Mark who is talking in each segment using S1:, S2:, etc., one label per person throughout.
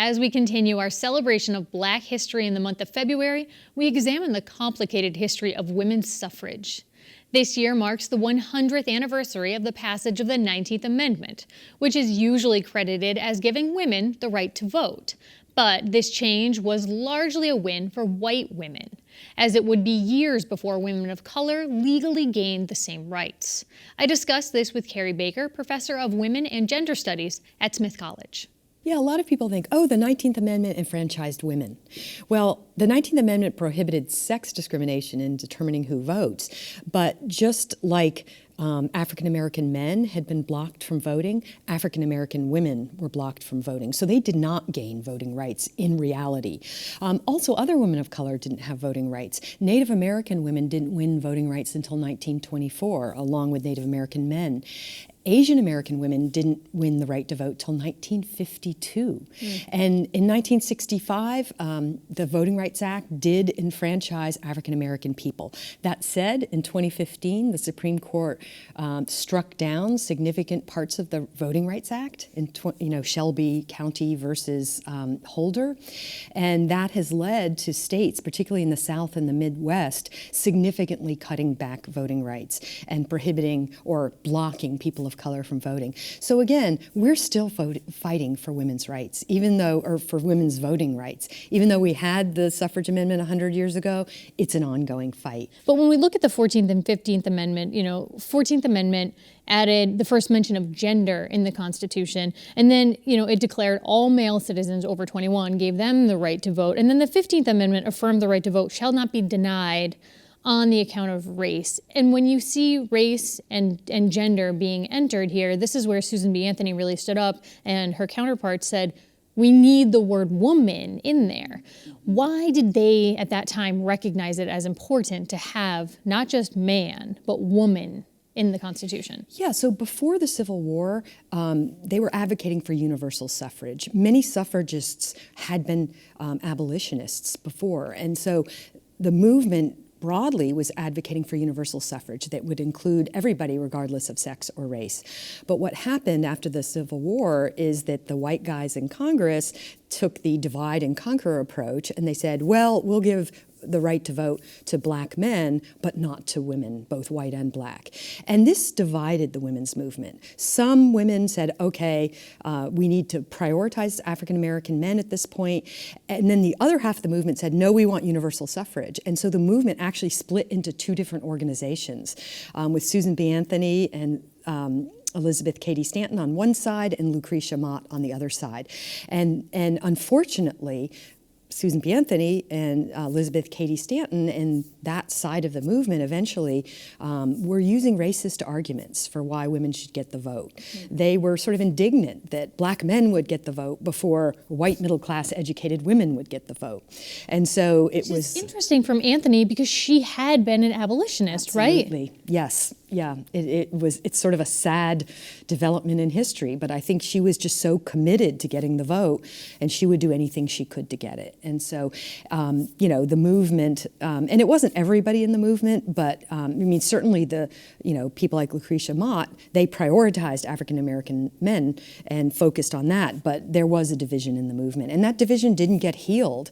S1: As we continue our celebration of Black history in the month of February, we examine the complicated history of women's suffrage. This year marks the 100th anniversary of the passage of the 19th Amendment, which is usually credited as giving women the right to vote. But this change was largely a win for white women, as it would be years before women of color legally gained the same rights. I discussed this with Carrie Baker, professor of Women and Gender Studies at Smith College.
S2: Yeah, a lot of people think, oh, the 19th Amendment enfranchised women. Well, the 19th Amendment prohibited sex discrimination in determining who votes, but just like African American men had been blocked from voting, African American women were blocked from voting. So they did not gain voting rights in reality. Also, other women of color didn't have voting rights. Native American women didn't win voting rights until 1924, along with Native American men. Asian American women didn't win the right to vote till 1952. And in 1965, the Voting Rights Act did enfranchise African American people. That said, in 2015, the Supreme Court struck down significant parts of the Voting Rights Act in Shelby County versus Holder. And that has led to states, particularly in the South and the Midwest, significantly cutting back voting rights and prohibiting or blocking people of color from voting. So again, we're still fighting for women's rights, or for women's voting rights. Even though we had the suffrage amendment 100 years ago, it's an ongoing fight.
S1: But when we look at the 14th and 15th Amendment, 14th Amendment added the first mention of gender in the Constitution, and then, it declared all male citizens over 21, gave them the right to vote, and then the 15th Amendment affirmed the right to vote shall not be denied on the account of race. And when you see race and gender being entered here, this is where Susan B. Anthony really stood up and her counterpart said, we need the word woman in there. Why did they at that time recognize it as important to have not just man, but woman in the Constitution?
S2: Yeah, so before the Civil War, they were advocating for universal suffrage. Many suffragists had been abolitionists before, and so the movement broadly was advocating for universal suffrage that would include everybody regardless of sex or race. But what happened after the Civil War is that the white guys in Congress took the divide and conquer approach, and they said, well, we'll give the right to vote to black men, but not to women, both white and black. And this divided the women's movement. Some women said, okay, we need to prioritize African American men at this point. And then the other half of the movement said, no, we want universal suffrage. And so the movement actually split into two different organizations, with Susan B. Anthony and Elizabeth Cady Stanton on one side and Lucretia Mott on the other side. And unfortunately, Susan B. Anthony and Elizabeth Cady Stanton and that side of the movement eventually were using racist arguments for why women should get the vote. They were sort of indignant that black men would get the vote before white middle-class educated women would get the vote. And so it was
S1: interesting from Anthony because she had been an abolitionist,
S2: absolutely.
S1: Right?
S2: Yes. Yeah, it's sort of a sad development in history, but I think she was just so committed to getting the vote, and she would do anything she could to get it. And so, the movement, and it wasn't everybody in the movement, but certainly the, people like Lucretia Mott, they prioritized African American men and focused on that, but there was a division in the movement, and that division didn't get healed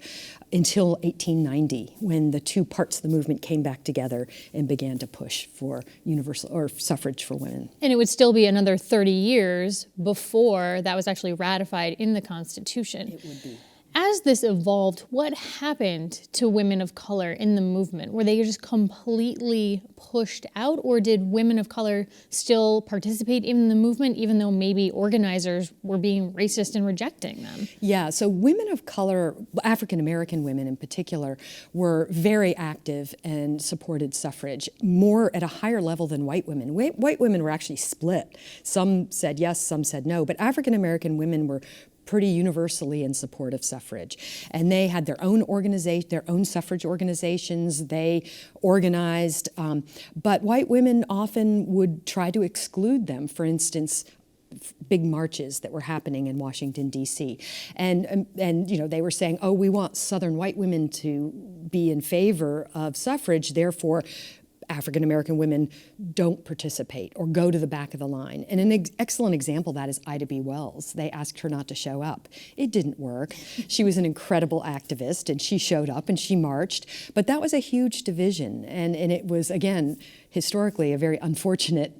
S2: until 1890, when the two parts of the movement came back together and began to push for universal or suffrage for women.
S1: And it would still be another 30 years before that was actually ratified in the Constitution.
S2: It would be.
S1: As this evolved, what happened to women of color in the movement? Were they just completely pushed out, or did women of color still participate in the movement, even though maybe organizers were being racist and rejecting them?
S2: Yeah, so women of color, African American women in particular, were very active and supported suffrage, more at a higher level than white women. White women were actually split. Some said yes, some said no, but African American women were pretty universally in support of suffrage. And they had their own organization, their own suffrage organizations. They organized, but white women often would try to exclude them. For instance, big marches that were happening in Washington, D.C. And they were saying, oh, we want Southern white women to be in favor of suffrage, therefore African American women don't participate or go to the back of the line. And an excellent example of that is Ida B. Wells. They asked her not to show up. It didn't work. She was an incredible activist, and she showed up and she marched. But that was a huge division, and it was, again, historically a very unfortunate,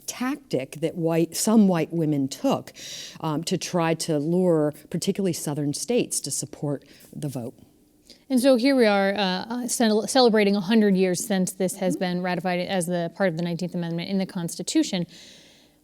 S2: tactic that some white women took to try to lure particularly southern states to support the vote.
S1: And so here we are celebrating 100 years since this has been ratified as the part of the 19th Amendment in the Constitution.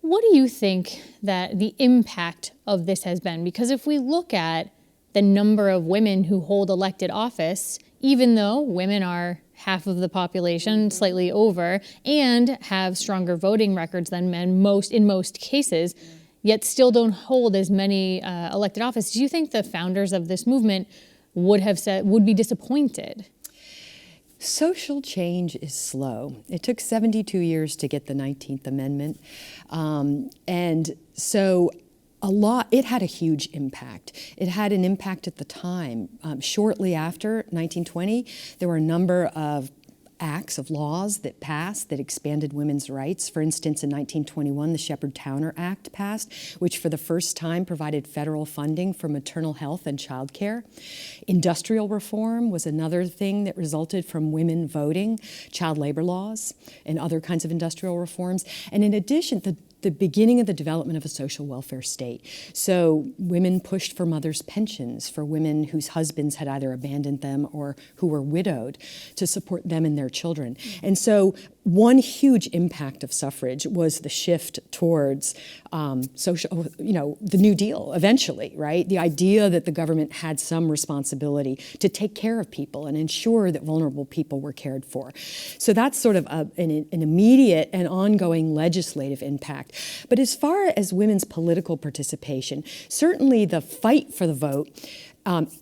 S1: What do you think that the impact of this has been? Because if we look at the number of women who hold elected office, even though women are half of the population, slightly over, and have stronger voting records than men in most cases, yet still don't hold as many elected office, do you think the founders of this movement would be disappointed?
S2: Social change is slow. It took 72 years to get the 19th Amendment. And so it had a huge impact. It had an impact at the time. Shortly after 1920, there were a number of acts of laws that passed that expanded women's rights. For instance, in 1921, the Shepard-Towner Act passed, which for the first time provided federal funding for maternal health and child care. Industrial reform was another thing that resulted from women voting, child labor laws, and other kinds of industrial reforms. And in addition, the beginning of the development of a social welfare state. So women pushed for mothers' pensions for women whose husbands had either abandoned them or who were widowed to support them and their children. And so one huge impact of suffrage was the shift towards the New Deal eventually, right? The idea that the government had some responsibility to take care of people and ensure that vulnerable people were cared for. So that's sort of an immediate and ongoing legislative impact. But as far as women's political participation, certainly the fight for the vote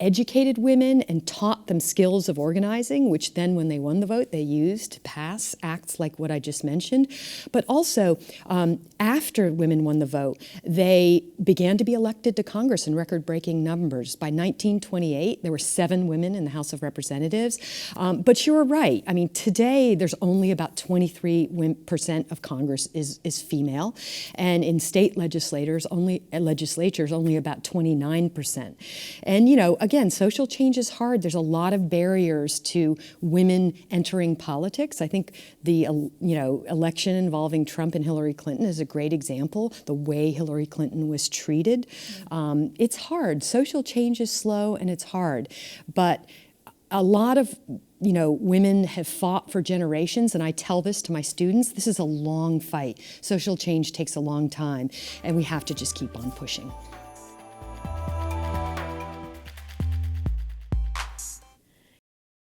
S2: educated women and taught them skills of organizing, which then when they won the vote, they used to pass acts like what I just mentioned. But also, after women won the vote, they began to be elected to Congress in record-breaking numbers. By 1928, there were 7 women in the House of Representatives. But you're right. I mean, today, there's only about 23% of Congress is female. And in state legislatures, only about 29%. And again, social change is hard. There's a lot of barriers to women entering politics. I think the election involving Trump and Hillary Clinton is a great example. The way Hillary Clinton was treated. It's hard. Social change is slow and it's hard. But a lot of women have fought for generations, and I tell this to my students, this is a long fight. Social change takes a long time, and we have to just keep on pushing.